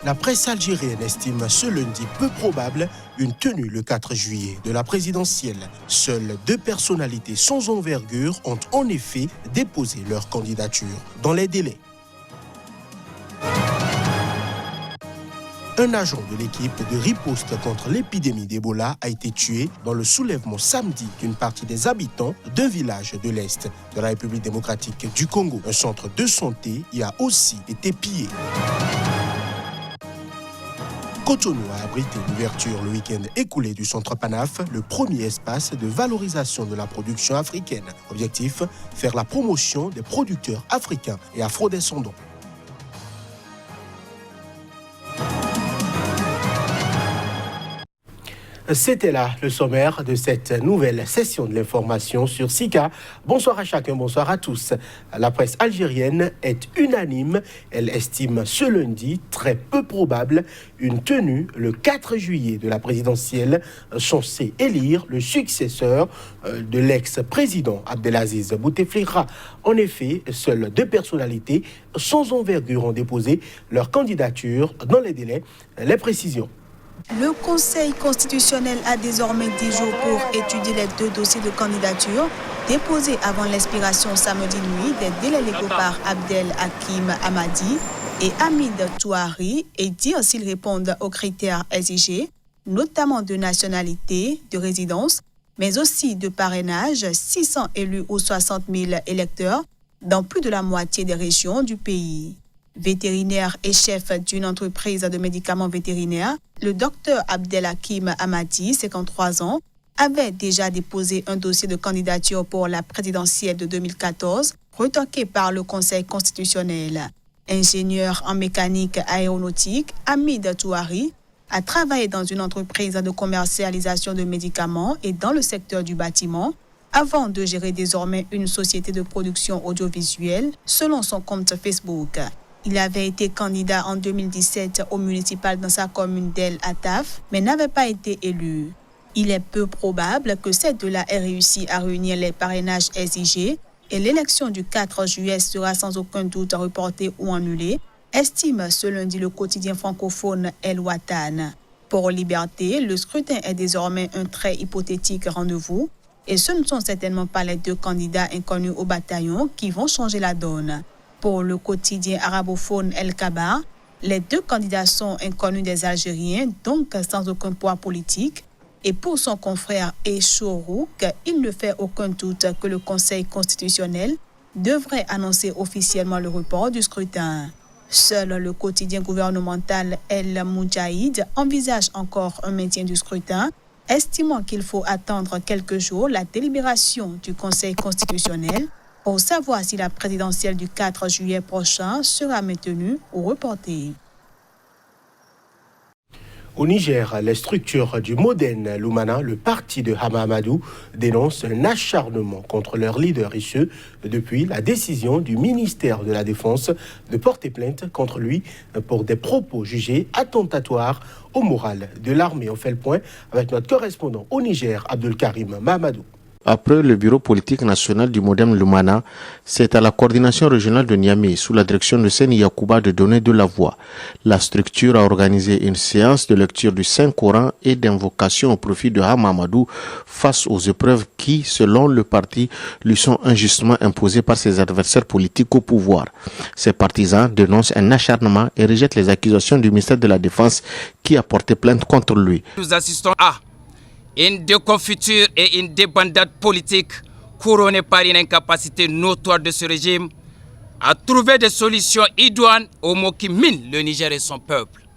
La presse algérienne estime ce lundi peu probable une tenue le 4 juillet de la présidentielle. Seules 2 personnalités sans envergure ont en effet déposé leur candidature dans les délais. Un agent de l'équipe de riposte contre l'épidémie d'Ebola a été tué dans le soulèvement samedi d'une partie des habitants d'un village de l'Est de la République démocratique du Congo. Un centre de santé y a aussi été pillé. Cotonou a abrité l'ouverture le week-end écoulé du Centre Panaf, le premier espace de valorisation de la production africaine. Objectif, faire la promotion des producteurs africains et afrodescendants. C'était là le sommaire de cette nouvelle session de l'information sur SICA. Bonsoir à chacun, bonsoir à tous. La presse algérienne est unanime. Elle estime ce lundi très peu probable une tenue le 4 juillet de la présidentielle censée élire le successeur de l'ex-président Abdelaziz Bouteflika. En effet, seules 2 personnalités sans envergure ont déposé leur candidature dans les délais. Les précisions. Le Conseil constitutionnel a désormais 10 jours pour étudier les 2 dossiers de candidature déposés avant l'expiration samedi nuit des délais légaux par Abdel Hakim Hamadi et Hamid Touari et dire s'ils répondent aux critères exigés, notamment de nationalité, de résidence, mais aussi de parrainage, 600 élus ou 60 000 électeurs dans plus de la moitié des régions du pays. Vétérinaire et chef d'une entreprise de médicaments vétérinaires, le docteur Abdel Hakim Hamadi, 53 ans, avait déjà déposé un dossier de candidature pour la présidentielle de 2014, retoqué par le Conseil constitutionnel. Ingénieur en mécanique aéronautique, Hamid Touari a travaillé dans une entreprise de commercialisation de médicaments et dans le secteur du bâtiment, avant de gérer désormais une société de production audiovisuelle, selon son compte Facebook. Il avait été candidat en 2017 au municipal dans sa commune d'El Attaf, mais n'avait pas été élu. Il est peu probable que cette deux-là ait réussi à réunir les parrainages exigés et l'élection du 4 juillet sera sans aucun doute reportée ou annulée, estime ce lundi le quotidien francophone El Watan. Pour Liberté, le scrutin est désormais un très hypothétique rendez-vous et ce ne sont certainement pas les 2 candidats inconnus au bataillon qui vont changer la donne. Pour le quotidien arabophone El Kabar, les 2 candidats sont inconnus des Algériens, donc sans aucun poids politique. Et pour son confrère Echorouk, il ne fait aucun doute que le Conseil constitutionnel devrait annoncer officiellement le report du scrutin. Seul le quotidien gouvernemental El Moudjahid envisage encore un maintien du scrutin, estimant qu'il faut attendre quelques jours la délibération du Conseil constitutionnel pour savoir si la présidentielle du 4 juillet prochain sera maintenue ou reportée. Au Niger, les structures du Modène Lumana, le parti de Hama Amadou, dénoncent un acharnement contre leur leader et ce, depuis la décision du ministère de la Défense de porter plainte contre lui pour des propos jugés attentatoires au moral de l'armée. On fait le point avec notre correspondant au Niger, Abdelkarim Mahamadou. Après le bureau politique national du Modem Lumana, c'est à la coordination régionale de Niamey, sous la direction de Seni Yakouba, de donner de la voix. La structure a organisé une séance de lecture du Saint-Coran et d'invocation au profit de Hama Amadou face aux épreuves qui, selon le parti, lui sont injustement imposées par ses adversaires politiques au pouvoir. Ses partisans dénoncent un acharnement et rejettent les accusations du ministère de la Défense qui a porté plainte contre lui. Nous assistons à une déconfiture et une débandade politique couronnée par une incapacité notoire de ce régime à trouver des solutions idoines aux maux qui minent le Niger et son peuple.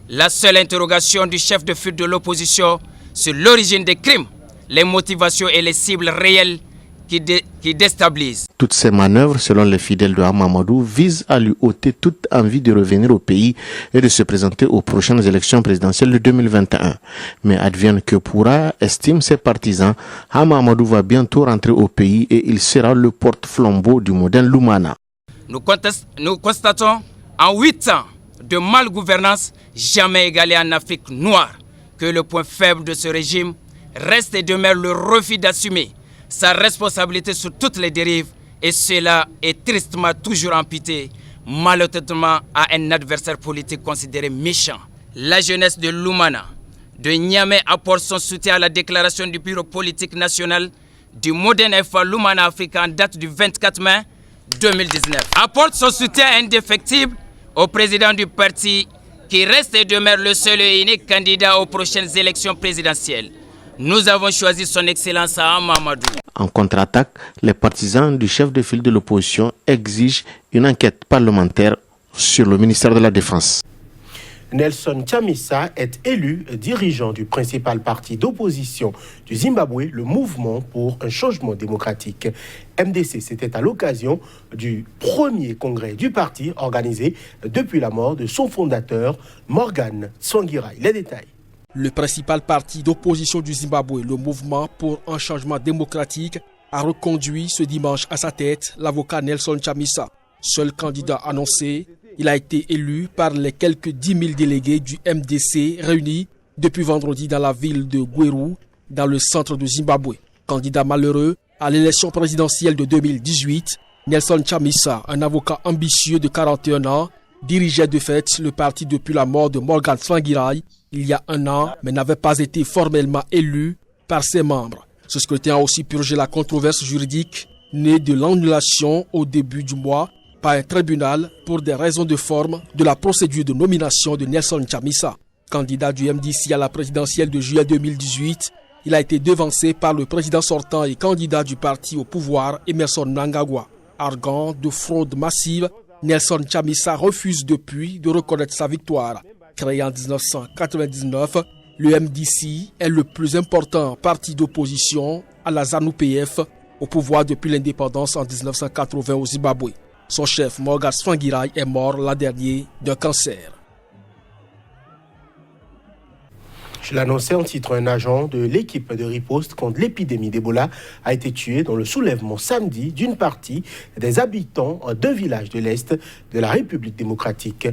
La seule interrogation du chef de file de l'opposition sur l'origine des crimes, les motivations et les cibles réelles qui déstabilisent. Toutes ces manœuvres, selon les fidèles de Hama Amadou, visent à lui ôter toute envie de revenir au pays et de se présenter aux prochaines élections présidentielles de 2021. Mais advienne que pourra, estiment ses partisans, Hama Amadou va bientôt rentrer au pays et il sera le porte-flambeau du modèle Lumana. Nous constatons en 8 ans de malgouvernance jamais égalée en Afrique noire que le point faible de ce régime reste et demeure le refus d'assumer sa responsabilité sur toutes les dérives et cela est tristement toujours amputé malheureusement à un adversaire politique considéré méchant. La jeunesse de Lumana, de Niamey apporte son soutien à la déclaration du bureau politique national du Modern FA Lumana Africa en date du 24 mai 2019. Apporte son soutien indéfectible au président du parti qui reste et demeure le seul et unique candidat aux prochaines élections présidentielles. Nous avons choisi son excellence à Mamadou. En contre-attaque, les partisans du chef de file de l'opposition exigent une enquête parlementaire sur le ministère de la Défense. Nelson Chamisa est élu dirigeant du principal parti d'opposition du Zimbabwe, le Mouvement pour un changement démocratique. MDC, c'était à l'occasion du premier congrès du parti organisé depuis la mort de son fondateur, Morgan Tsvangirai. Les détails. Le principal parti d'opposition du Zimbabwe, le Mouvement pour un changement démocratique, a reconduit ce dimanche à sa tête l'avocat Nelson Chamisa. Seul candidat annoncé, il a été élu par les quelques 10 000 délégués du MDC réunis depuis vendredi dans la ville de Gweru, dans le centre de Zimbabwe. Candidat malheureux à l'élection présidentielle de 2018, Nelson Chamisa, un avocat ambitieux de 41 ans, dirigeait de fait le parti depuis la mort de Morgan Tsvangirai il y a un an, mais n'avait pas été formellement élu par ses membres. Ce scrutin a aussi purgé la controverse juridique née de l'annulation au début du mois par un tribunal pour des raisons de forme de la procédure de nomination de Nelson Chamisa. Candidat du MDC à la présidentielle de juillet 2018, il a été devancé par le président sortant et candidat du parti au pouvoir, Emmerson Mnangagwa. Arguant de fraude massive, Nelson Chamisa refuse depuis de reconnaître sa victoire. Créé en 1999, le MDC est le plus important parti d'opposition à la ZANU-PF au pouvoir depuis l'indépendance en 1980 au Zimbabwe. Son chef, Morgan Tsvangirai, est mort l'an dernier d'un cancer. Je l'annonçais en titre, un agent de l'équipe de riposte contre l'épidémie d'Ebola a été tué dans le soulèvement samedi d'une partie des habitants d'un village de l'Est de la République démocratique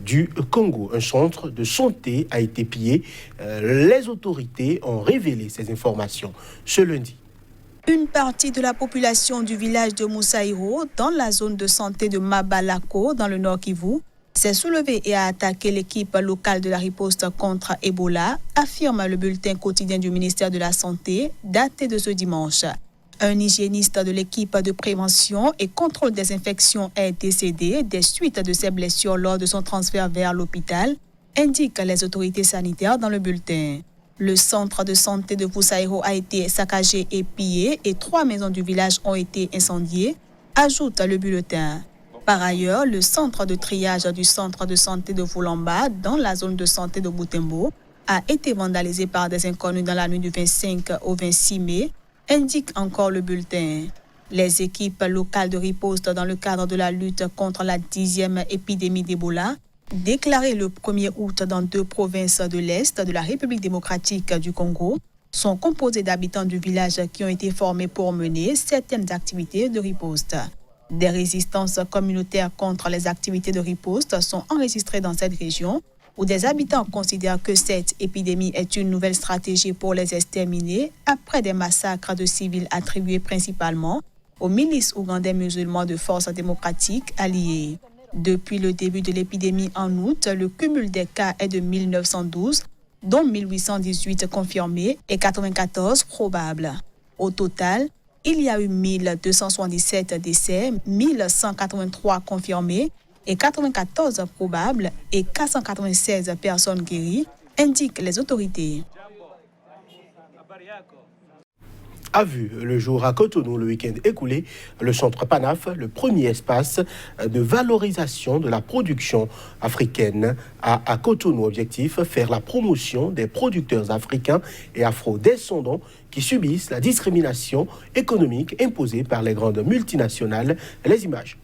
du Congo. Un centre de santé a été pillé. Les autorités ont révélé ces informations ce lundi. Une partie de la population du village de Moussaïro, dans la zone de santé de Mabalako, dans le Nord Kivu, s'est soulevée et a attaqué l'équipe locale de la riposte contre Ebola, affirme le bulletin quotidien du ministère de la Santé, daté de ce dimanche. Un hygiéniste de l'équipe de prévention et contrôle des infections est décédé des suites de ses blessures lors de son transfert vers l'hôpital, indiquent les autorités sanitaires dans le bulletin. Le centre de santé de Moussaïro a été saccagé et pillé et 3 maisons du village ont été incendiées, ajoute le bulletin. Par ailleurs, le centre de triage du centre de santé de Foulamba, dans la zone de santé de Boutembo, a été vandalisé par des inconnus dans la nuit du 25 au 26 mai, indique encore le bulletin. Les équipes locales de riposte dans le cadre de la lutte contre la 10e épidémie d'Ebola, déclarée le 1er août dans 2 provinces de l'Est de la République démocratique du Congo, sont composées d'habitants du village qui ont été formés pour mener certaines activités de riposte. Des résistances communautaires contre les activités de riposte sont enregistrées dans cette région, où des habitants considèrent que cette épidémie est une nouvelle stratégie pour les exterminer après des massacres de civils attribués principalement aux milices ougandais musulmans de forces démocratiques alliées. Depuis le début de l'épidémie en août, le cumul des cas est de 1912, dont 1818 confirmés et 94 probables. Au total, il y a eu 1277 décès, 1183 confirmés et 94 probables et 496 personnes guéries, indiquent les autorités. A vu le jour à Cotonou le week-end écoulé, le centre PANAF, le premier espace de valorisation de la production africaine, a à Cotonou objectif faire la promotion des producteurs africains et afro-descendants qui subissent la discrimination économique imposée par les grandes multinationales. Les images.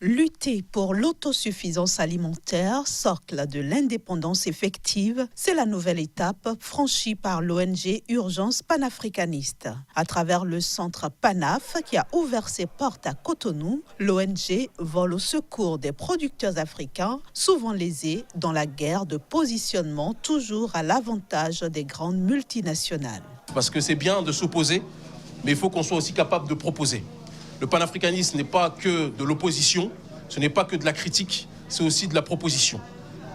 Lutter pour l'autosuffisance alimentaire, socle de l'indépendance effective, c'est la nouvelle étape franchie par l'ONG Urgence panafricaniste. À travers le centre PANAF qui a ouvert ses portes à Cotonou, l'ONG vole au secours des producteurs africains, souvent lésés dans la guerre de positionnement toujours à l'avantage des grandes multinationales. Parce que c'est bien de s'opposer, mais il faut qu'on soit aussi capable de proposer. Le panafricanisme n'est pas que de l'opposition, ce n'est pas que de la critique, c'est aussi de la proposition.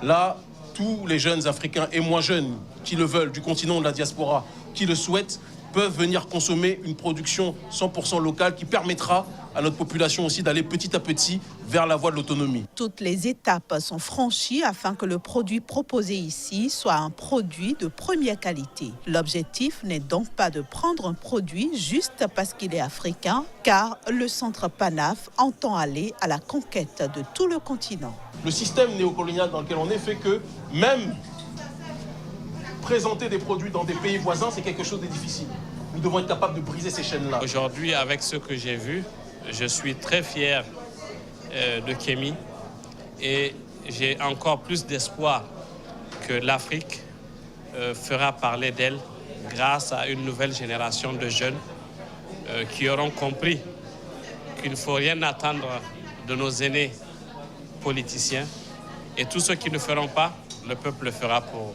Là, tous les jeunes Africains et moins jeunes qui le veulent, du continent de la diaspora, qui le souhaitent, peuvent venir consommer une production 100% locale qui permettra à notre population aussi d'aller petit à petit vers la voie de l'autonomie. Toutes les étapes sont franchies afin que le produit proposé ici soit un produit de première qualité. L'objectif n'est donc pas de prendre un produit juste parce qu'il est africain, car le Centre PANAF entend aller à la conquête de tout le continent. Le système néocolonial dans lequel on est fait que même présenter des produits dans des pays voisins, c'est quelque chose de difficile. Nous devons être capables de briser ces chaînes-là. Aujourd'hui, avec ce que j'ai vu, je suis très fier de Kémy et j'ai encore plus d'espoir que l'Afrique fera parler d'elle grâce à une nouvelle génération de jeunes qui auront compris qu'il ne faut rien attendre de nos aînés politiciens et tout ce qu'ils ne feront pas, le peuple le fera pour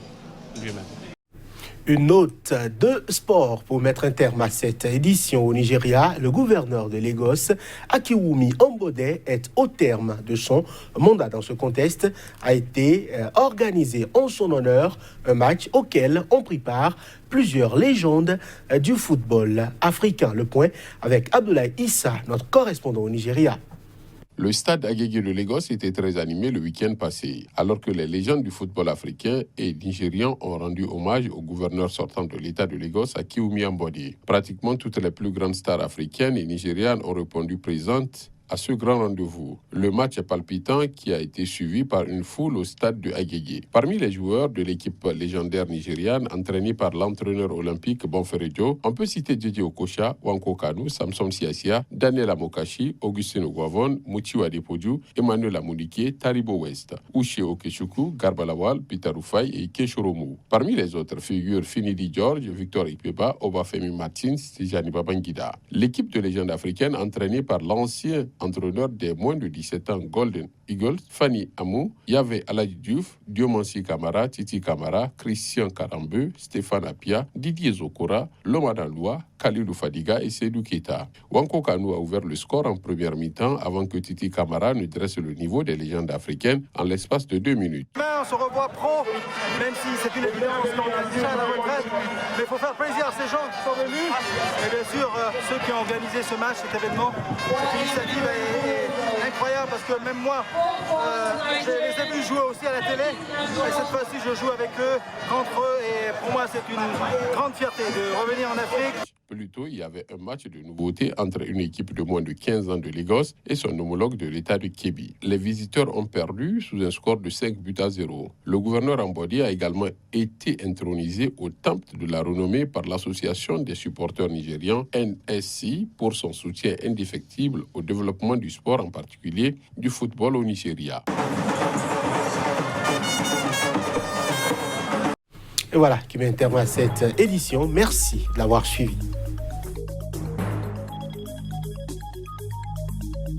lui-même. Une note de sport pour mettre un terme à cette édition au Nigeria. Le gouverneur de Lagos, Akiwumi Ambode, est au terme de son mandat. Dans ce contexte, a été organisé en son honneur un match auquel ont pris part plusieurs légendes du football africain. Le point avec Abdoulaye Issa, notre correspondant au Nigeria. Le stade Agege de Lagos était très animé le week-end passé, alors que les légendes du football africain et nigérian ont rendu hommage au gouverneur sortant de l'État de Lagos, Akiwumi Ambode. Pratiquement toutes les plus grandes stars africaines et nigérianes ont répondu présentes à ce grand rendez-vous. Le match palpitant qui a été suivi par une foule au stade de Agege. Parmi les joueurs de l'équipe légendaire nigériane, entraînée par l'entraîneur olympique Bonferejo, on peut citer Djidji Okocha, Wanko Kanu, Samson Siasia, Daniel Amokachi, Augustine Ogwavon, Muchiwa Adepoju, Emmanuel Amunike, Taribo West, Uche Okechukwu, Garba Lawal, Peter Rufai et Keshoromu. Parmi les autres figurent Finidi George, Victor Ikpeba, Obafemi Martins, Tijani Babangida. L'équipe de légende africaine entraînée par l'ancien entraîneur des moins de 17 ans Golden Eagles, Fanny Amou, Yahvé Aladji Diouf, Diomansi Kamara, Titi Kamara, Christian Karambeu, Stéphane Apia, Didier Zokora, Lomadan Loua, Khalilou Fadiga et Seydou Keita. Wanko Kanu a ouvert le score en première mi-temps avant que Titi Kamara ne dresse le niveau des légendes africaines en l'espace de 2 minutes. On se revoit pro, même si c'est une évidence qu'on a déjà à la retraite, mais il faut faire plaisir à ces gens qui sont venus et bien sûr ceux qui ont organisé ce match, cet événement. Cette initiative est incroyable parce que même moi, je les ai vus jouer aussi à la télé et cette fois-ci je joue avec eux, contre eux et pour moi c'est une grande fierté de revenir en Afrique. Plus tôt, il y avait un match de nouveauté entre une équipe de moins de 15 ans de Lagos et son homologue de l'État de Kebbi. Les visiteurs ont perdu sous un score de 5-0. Le gouverneur Ambode a également été intronisé au temple de la renommée par l'association des supporters nigérians NSC pour son soutien indéfectible au développement du sport, en particulier du football au Nigeria. Et voilà qui met un terme à cette édition. Merci de l'avoir suivi.